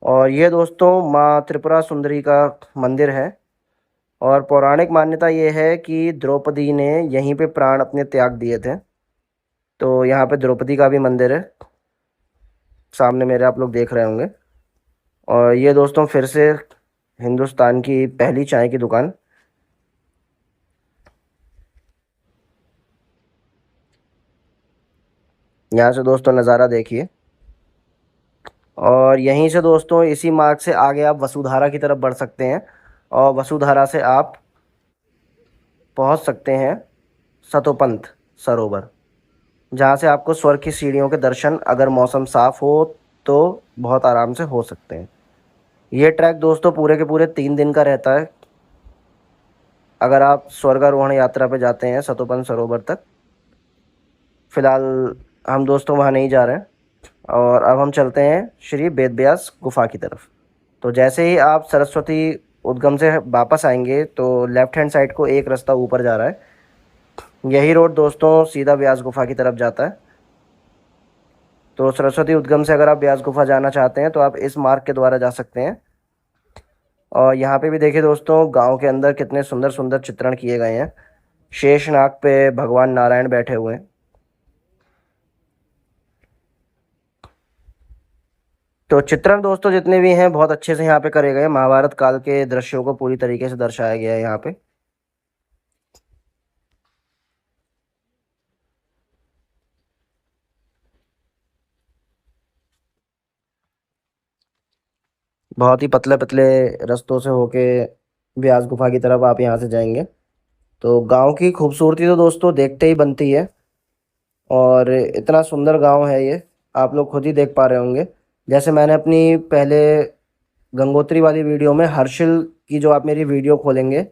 और ये दोस्तों माँ त्रिपुरा सुंदरी का मंदिर है। और पौराणिक मान्यता ये है कि द्रौपदी ने यहीं पे प्राण अपने त्याग दिए थे। तो यहाँ पे द्रौपदी का भी मंदिर है, सामने मेरे आप लोग देख रहे होंगे। और ये दोस्तों फिर से हिंदुस्तान की पहली चाय की दुकान। यहाँ से दोस्तों नज़ारा देखिए। और यहीं से दोस्तों इसी मार्ग से आगे आप वसुधारा की तरफ बढ़ सकते हैं, और वसुधारा से आप पहुँच सकते हैं सतोपंथ सरोवर, जहाँ से आपको स्वर्ग की सीढ़ियों के दर्शन अगर मौसम साफ़ हो तो बहुत आराम से हो सकते हैं। ये ट्रैक दोस्तों पूरे के पूरे 3 दिन का रहता है, अगर आप स्वर्गारोहण यात्रा पे जाते हैं सतोपंथ सरोवर तक। फ़िलहाल हम दोस्तों वहाँ नहीं जा रहे हैं, और अब हम चलते हैं श्री वेदव्यास गुफा की तरफ। तो जैसे ही आप सरस्वती उद्गम से वापस आएंगे तो लेफ़्ट हैंड साइड को एक रास्ता ऊपर जा रहा है, यही रोड दोस्तों सीधा व्यास गुफा की तरफ जाता है। तो सरस्वती उद्गम से अगर आप ब्यास गुफा जाना चाहते हैं तो आप इस मार्ग के द्वारा जा सकते हैं। और यहाँ पे भी देखिए दोस्तों, गांव के अंदर कितने सुंदर सुंदर चित्रण किए गए हैं। शेषनाग पे भगवान नारायण बैठे हुए हैं। तो चित्रण दोस्तों जितने भी हैं बहुत अच्छे से यहाँ पे करे गए। महाभारत काल के दृश्यों को पूरी तरीके से दर्शाया गया है यहाँ पे। बहुत ही पतले पतले रास्तों से होके ब्यास गुफा की तरफ आप यहाँ से जाएंगे। तो गांव की खूबसूरती तो दोस्तों देखते ही बनती है। और इतना सुंदर गांव है ये, आप लोग खुद ही देख पा रहे होंगे। जैसे मैंने अपनी पहले गंगोत्री वाली वीडियो में हर्षिल की, जो आप मेरी वीडियो खोलेंगे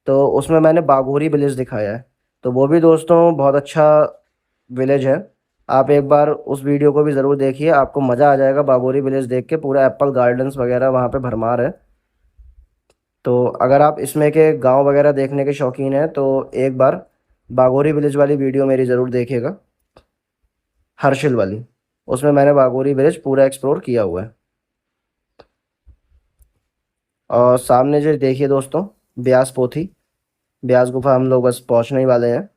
तो उसमें मैंने बाघोरी विलेज दिखाया है। तो वो भी दोस्तों बहुत अच्छा विलेज है। आप एक बार उस वीडियो को भी ज़रूर देखिए, आपको मज़ा आ जाएगा बाघोरी विलेज देख के। पूरा एप्पल गार्डन्स वगैरह वहाँ पे भरमार है। तो अगर आप इसमें के गांव वगैरह देखने के शौकीन हैं तो एक बार बाघोरी विलेज वाली वीडियो मेरी ज़रूर देखिएगा, हर्षिल वाली। उसमें मैंने बाघोरी विलेज पूरा एक्सप्लोर किया हुआ है। और सामने जो देखिए दोस्तों, ब्यास पोथी, ब्यास गुफा हम लोग बस पहुंचने ही वाले हैं।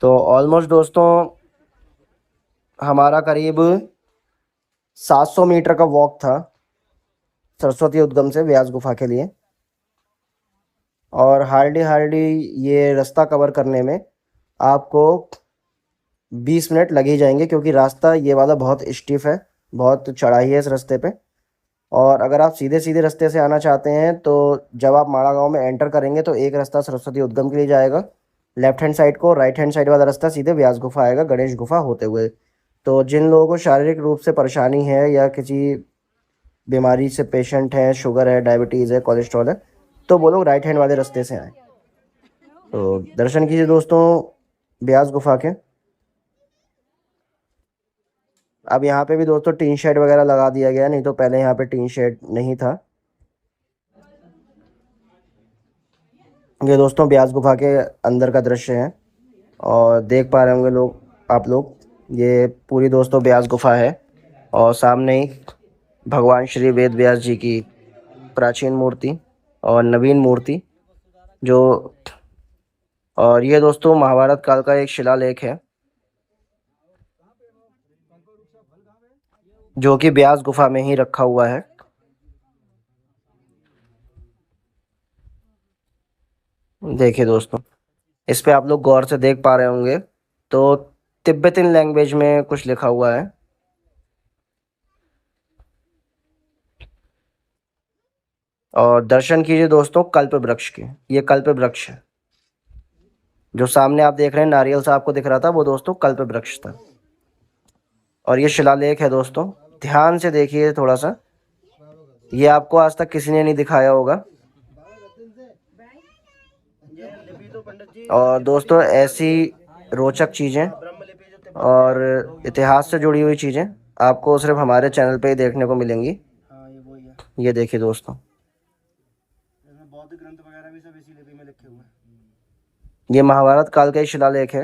तो ऑलमोस्ट दोस्तों हमारा करीब 700 मीटर का वॉक था सरस्वती उद्गम से व्यास गुफा के लिए। और हार्डली हार्डली ये रास्ता कवर करने में आपको 20 मिनट लग ही जाएंगे, क्योंकि रास्ता ये वाला बहुत स्टीफ है, बहुत चढ़ाई है इस रास्ते पे। और अगर आप सीधे सीधे रास्ते से आना चाहते हैं तो जब आप माड़ा गांव में एंटर करेंगे तो एक रास्ता सरस्वती उद्गम के लिए जाएगा लेफ्ट हैंड साइड को, राइट हैंड साइड वाला रास्ता सीधे व्यास गुफा आएगा गणेश गुफा होते हुए। तो जिन लोगों को शारीरिक रूप से परेशानी है या किसी बीमारी से पेशेंट है, शुगर है, डायबिटीज़ है, कोलेस्ट्रॉल है, तो वो लोग राइट हैंड वाले रास्ते से आए। तो दर्शन कीजिए दोस्तों ब्यास गुफा के। अब यहाँ पे भी दोस्तों टीन शेड वगैरह लगा दिया गया, नहीं तो पहले यहाँ पे टीन शेड नहीं था। ये दोस्तों ब्यास गुफा के अंदर का दृश्य है और देख पा रहे होंगे लोग, आप लोग, ये पूरी दोस्तों ब्यास गुफा है। और सामने ही भगवान श्री वेद व्यास जी की प्राचीन मूर्ति और नवीन मूर्ति जो, और ये दोस्तों महाभारत काल का एक शिलालेख है जो कि ब्यास गुफा में ही रखा हुआ है। देखिए दोस्तों, इस पे आप लोग गौर से देख पा रहे होंगे तो तिब्बतन लैंग्वेज में कुछ लिखा हुआ है। और दर्शन कीजिए दोस्तों कल्प वृक्ष के। ये कल्प वृक्ष है जो सामने आप देख रहे हैं, नारियल सा आपको दिख रहा था, वो दोस्तों कल्प वृक्ष था। और ये शिलालेख है दोस्तों, ध्यान से देखिए थोड़ा सा, ये आपको आज तक किसी ने नहीं दिखाया होगा। और दोस्तों ऐसी रोचक चीज़ें और इतिहास से जुड़ी हुई चीज़ें आपको सिर्फ हमारे चैनल पे ही देखने को मिलेंगी। ये देखिए दोस्तों, बौद्ध ग्रंथ वगैरह भी सब इसी लिपि में लिखे हुए हैं। ये महाभारत काल का ही शिलालेख है।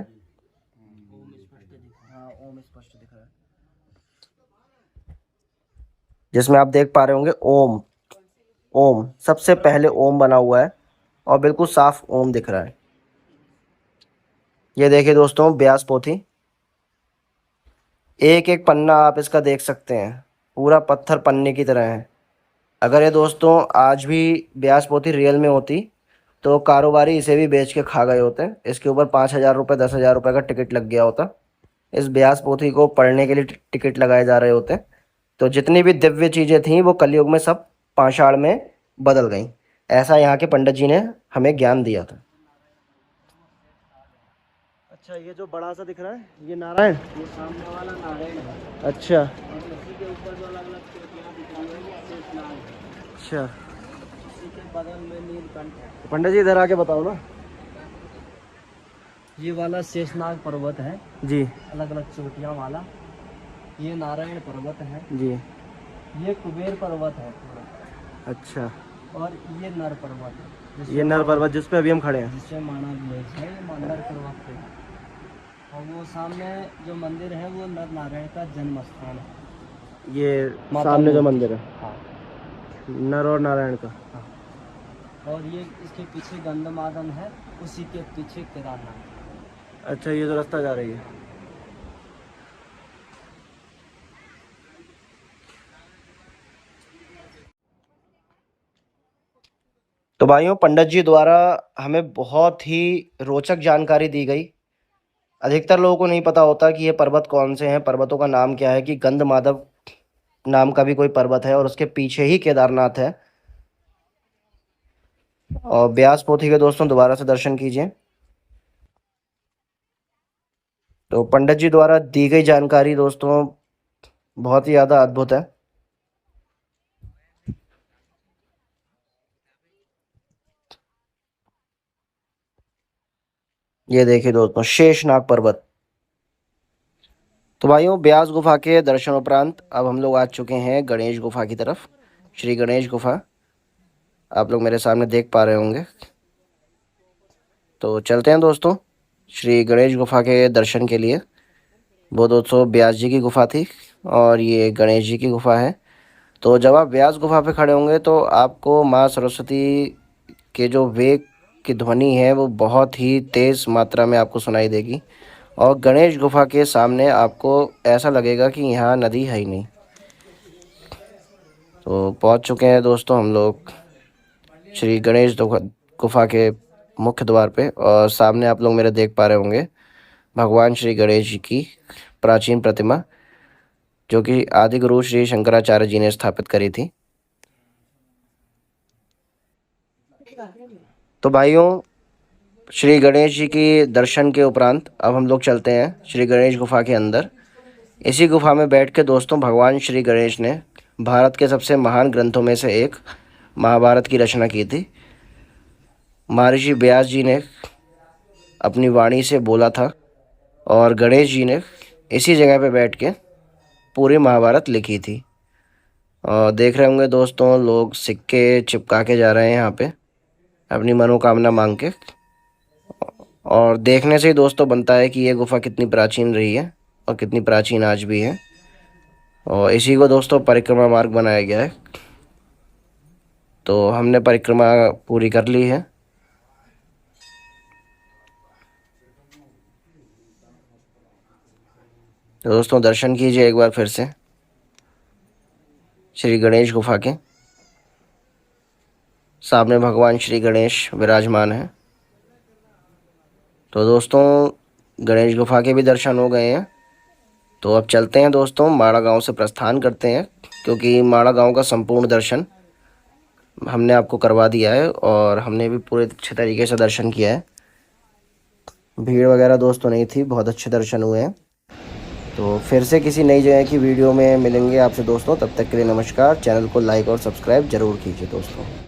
ओम स्पष्ट दिख रहा है, जिसमें आप देख पा रहे होंगे ओम, ओम सबसे पहले ओम बना हुआ है और बिल्कुल साफ ओम दिख रहा है। ये देखिए दोस्तों ब्यास पोथी, एक एक पन्ना आप इसका देख सकते हैं, पूरा पत्थर पन्ने की तरह है। अगर ये दोस्तों आज भी ब्यास पोथी रियल में होती तो कारोबारी इसे भी बेच के खा गए होते। इसके ऊपर 5,000 रुपये 10,000 रुपये का टिकट लग गया होता। इस ब्यास पोथी को पढ़ने के लिए टिकट लगाए जा रहे होते। तो जितनी भी दिव्य चीज़ें थीं वो कलयुग में सब पाषाण में बदल गईं। ऐसा यहाँ के पंडित जी ने हमें ज्ञान दिया था। अच्छा, ये जो बड़ा सा दिख रहा है ये नारायण, ये सामने वाला नारायण है। अच्छा, और इसी के ऊपर जो अलग-अलग चोटियां दिख रही हैं ये शेषनाग है। अच्छा, इसी के बगल में नीलकंठ है। पंडित जी इधर आके बताओ ना। ये वाला शेषनाग पर्वत है जी, अलग अलग चोटियां वाला। ये नारायण पर्वत है जी। ये कुबेर पर्वत है। अच्छा, और ये नर पर्वत है। ये नर पर्वत जिस पे अभी हम खड़े हैं। जिससे माना विलेज है, ये नर पर्वत पे। और वो सामने जो मंदिर है वो नर नारायण का जन्म स्थान है। ये माता सामने जो मूर्ति। मंदिर है हाँ नर और नारायण का। हाँ। और ये इसके पीछे गंधमादन है, उसी के पीछे केदारनाथ। अच्छा, ये तो रास्ता जा रही है। तो भाइयों, पंडित जी द्वारा हमें बहुत ही रोचक जानकारी दी गई। अधिकतर लोगों को नहीं पता होता कि ये पर्वत कौन से हैं, पर्वतों का नाम क्या है, कि गंधमादव नाम का भी कोई पर्वत है और उसके पीछे ही केदारनाथ है। और ब्यास पोथी के दोस्तों दोबारा से दर्शन कीजिए। तो पंडित जी द्वारा दी गई जानकारी दोस्तों बहुत ही ज़्यादा अद्भुत है। ये देखिए दोस्तों, शेषनाग पर्वत। तो भाइयों, ब्यास गुफा के दर्शन उपरांत अब हम लोग आ चुके हैं गणेश गुफा की तरफ। श्री गणेश गुफा आप लोग मेरे सामने देख पा रहे होंगे। तो चलते हैं दोस्तों श्री गणेश गुफा के दर्शन के लिए। वो दोस्तों ब्यास जी की गुफा थी और ये गणेश जी की गुफा है। तो जब आप व्यास गुफा पे खड़े होंगे तो आपको माँ सरस्वती के जो वेग की ध्वनि है वो बहुत ही तेज़ मात्रा में आपको सुनाई देगी। और गणेश गुफा के सामने आपको ऐसा लगेगा कि यहाँ नदी है ही नहीं। तो पहुँच चुके हैं दोस्तों हम लोग श्री गणेश गुफा के मुख्य द्वार पे। और सामने आप लोग मेरे देख पा रहे होंगे भगवान श्री गणेश जी की प्राचीन प्रतिमा, जो कि आदि गुरु श्री शंकराचार्य जी ने स्थापित करी थी। तो भाइयों, श्री गणेश जी की दर्शन के उपरांत अब हम लोग चलते हैं श्री गणेश गुफा के अंदर। इसी गुफा में बैठ के दोस्तों भगवान श्री गणेश ने भारत के सबसे महान ग्रंथों में से एक महाभारत की रचना की थी। महर्षि व्यास जी ने अपनी वाणी से बोला था और गणेश जी ने इसी जगह पे बैठ के पूरी महाभारत लिखी थी। और देख रहे होंगे दोस्तों, लोग सिक्के चिपका के जा रहे हैं यहाँ पे अपनी मनोकामना मांग के। और देखने से ही दोस्तों बनता है कि ये गुफा कितनी प्राचीन रही है और कितनी प्राचीन आज भी है। और इसी को दोस्तों परिक्रमा मार्ग बनाया गया है। तो हमने परिक्रमा पूरी कर ली है। तो दोस्तों दर्शन कीजिए एक बार फिर से श्री गणेश गुफा के। सामने भगवान श्री गणेश विराजमान है। तो दोस्तों गणेश गुफा के भी दर्शन हो गए हैं। तो अब चलते हैं दोस्तों, माड़ा गांव से प्रस्थान करते हैं, क्योंकि माड़ा गांव का संपूर्ण दर्शन हमने आपको करवा दिया है और हमने भी पूरे अच्छे तरीके से दर्शन किया है। भीड़ वगैरह दोस्तों नहीं थी, बहुत अच्छे दर्शन हुए हैं। तो फिर से किसी नई जगह की वीडियो में मिलेंगे आपसे दोस्तों। तब तक के लिए नमस्कार। चैनल को लाइक और सब्सक्राइब जरूर कीजिए दोस्तों।